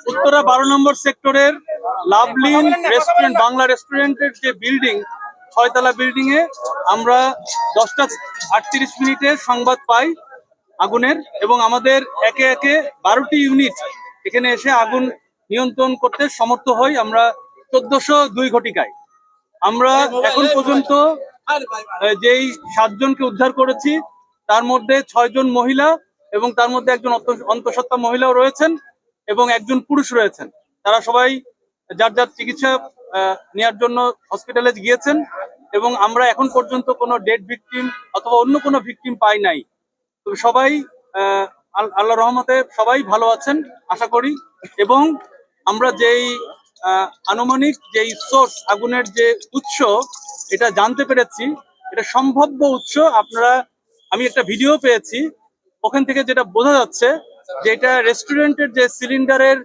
উত্তরা 12 নম্বর সেক্টরের লাভলিন রেস্টুরেন্ট, বাংলা রেস্টুরেন্টের যে বিল্ডিং, 6 তলা বিল্ডিং এ আমরা 10টা 38 মিনিটে সংবাদ পাই আগুনের, এবং আমাদের একে একে 12টি ইউনিট এখানে এসে আগুন নিয়ন্ত্রণ করতে সমর্থ হই আমরা 1402 ঘটিকায়। আমরা এখন পর্যন্ত যেই 7 জনকে উদ্ধার করেছি তার মধ্যে 6 জন মহিলা, এবং তার মধ্যে একজন অন্তঃসত্ত্বা মহিলাও রয়েছেন এবং একজন পুরুষ রয়েছেন। তারা সবাই যার যার চিকিৎসা নেওয়ার জন্য হসপিটালে গিয়েছেন, এবং আমরা এখন পর্যন্ত কোনো ডেড ভিকটিম অথবা অন্য কোনো ভিকটিম পাই নাই। তো সবাই আল্লাহ রহমতে সবাই ভালো আছেন আশা করি। এবং আমরা যেই আনুমানিক যেই সোর্স, আগুনের যে উৎস, এটা জানতে পেরেছি, এটা সম্ভাব্য উৎস। আমি একটা ভিডিও পেয়েছি, ওখান থেকে যেটা বোঝা যাচ্ছে যে এটা রেস্টুরেন্টের যে সিলিন্ডারের